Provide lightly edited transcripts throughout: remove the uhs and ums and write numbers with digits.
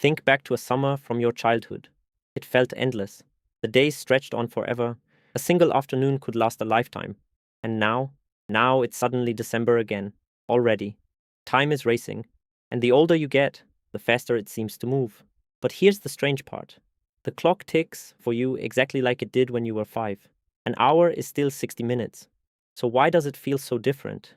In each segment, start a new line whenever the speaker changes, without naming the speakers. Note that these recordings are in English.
Think back to a summer from your childhood. It felt endless. The days stretched on forever. A single afternoon could last a lifetime. And now it's suddenly December again. Already. Time is racing. And the older you get, the faster it seems to move. But here's the strange part. The clock ticks for you exactly like it did when you were 5. An hour is still 60 minutes. So why does it feel so different?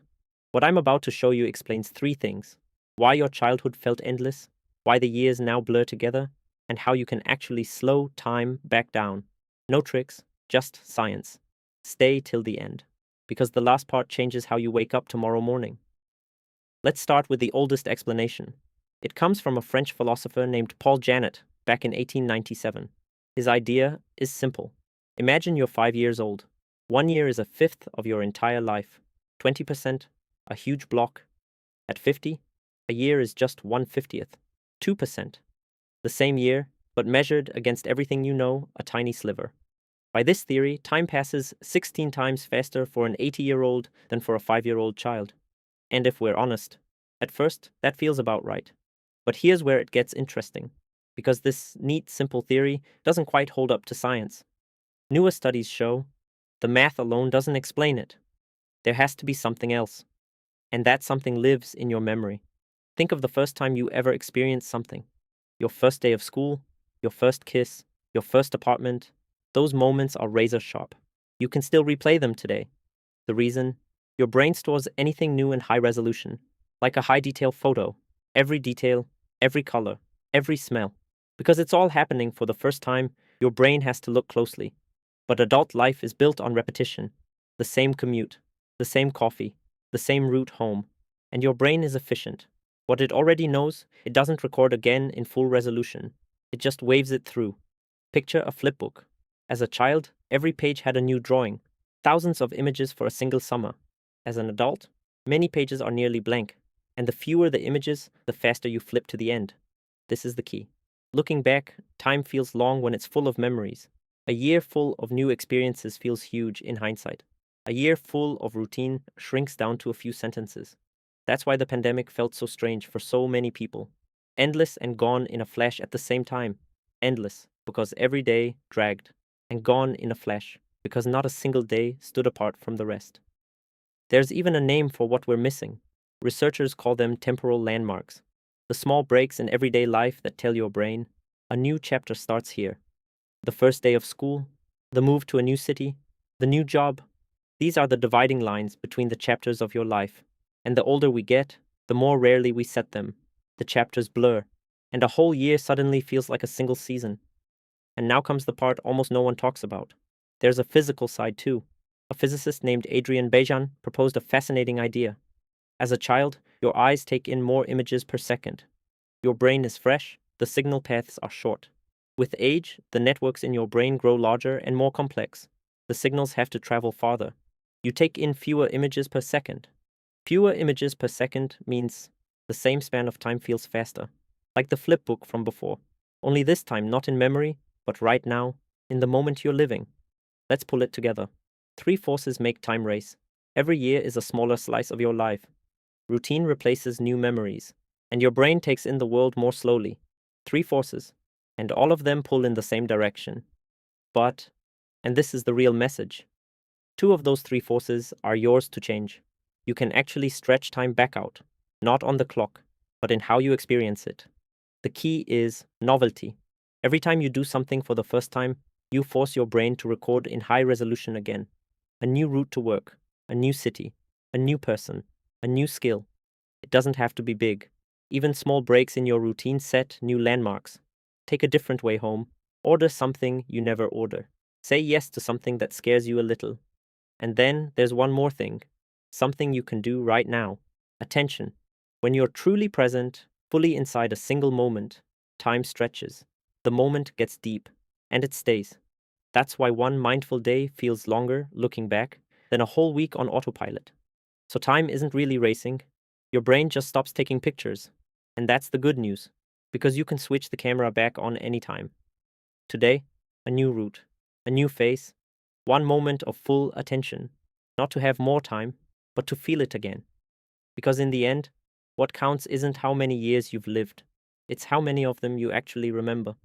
What I'm about to show you explains 3 things. Why your childhood felt endless, why the years now blur together, and how you can actually slow time back down. No tricks, just science. Stay till the end, because the last part changes how you wake up tomorrow morning. Let's start with the oldest explanation. It comes from a French philosopher named Paul Janet back in 1897. His idea is simple. Imagine you're 5 years old. 1 year is a fifth of your entire life. 20%, a huge block. At 50, a year is just 1/50th. 2%. The same year, but measured against everything you know, a tiny sliver. By this theory, time passes 16 times faster for an 80-year-old than for a 5-year-old child. And if we're honest, at first, that feels about right. But here's where it gets interesting, because this neat, simple theory doesn't quite hold up to science. Newer studies show the math alone doesn't explain it. There has to be something else. And that something lives in your memory. Think of the first time you ever experienced something. Your first day of school, your first kiss, your first apartment. Those moments are razor sharp. You can still replay them today. The reason? Your brain stores anything new in high resolution, like a high detail photo. Every detail, every color, every smell. Because it's all happening for the first time, your brain has to look closely. But adult life is built on repetition. The same commute, the same coffee, the same route home. And your brain is efficient. What it already knows, it doesn't record again in full resolution. It just waves it through. Picture a flipbook. As a child, every page had a new drawing. Thousands of images for a single summer. As an adult, many pages are nearly blank. And the fewer the images, the faster you flip to the end. This is the key. Looking back, time feels long when it's full of memories. A year full of new experiences feels huge in hindsight. A year full of routine shrinks down to a few sentences. That's why the pandemic felt so strange for so many people. Endless and gone in a flash at the same time. Endless, because every day dragged. And gone in a flash, because not a single day stood apart from the rest. There's even a name for what we're missing. Researchers call them temporal landmarks. The small breaks in everyday life that tell your brain, a new chapter starts here. The first day of school, the move to a new city, the new job. These are the dividing lines between the chapters of your life. And the older we get, the more rarely we set them. The chapters blur, and a whole year suddenly feels like a single season. And now comes the part almost no one talks about. There's a physical side too. A physicist named Adrian Bejan proposed a fascinating idea. As a child, your eyes take in more images per second. Your brain is fresh, the signal paths are short. With age, the networks in your brain grow larger and more complex. The signals have to travel farther. You take in fewer images per second. Fewer images per second means the same span of time feels faster. Like the flip book from before. Only this time not in memory, but right now, in the moment you're living. Let's pull it together. 3 forces make time race. Every year is a smaller slice of your life. Routine replaces new memories. And your brain takes in the world more slowly. 3 forces. And all of them pull in the same direction. But, and this is the real message, 2 of those 3 forces are yours to change. You can actually stretch time back out, not on the clock, but in how you experience it. The key is novelty. Every time you do something for the first time, you force your brain to record in high resolution again. A new route to work, a new city, a new person, a new skill. It doesn't have to be big. Even small breaks in your routine set new landmarks. Take a different way home. Order something you never order. Say yes to something that scares you a little. And then there's one more thing. Something you can do right now. Attention. When you're truly present, fully inside a single moment, time stretches. The moment gets deep, and it stays. That's why one mindful day feels longer, looking back, than a whole week on autopilot. So time isn't really racing. Your brain just stops taking pictures. And that's the good news, because you can switch the camera back on anytime. Today, a new route, a new face, one moment of full attention. Not to have more time, but to feel it again. Because in the end, what counts isn't how many years you've lived, It's how many of them you actually remember.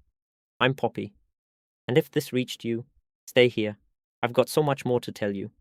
I'm Poppy, and if this reached you, stay here. I've got so much more to tell you.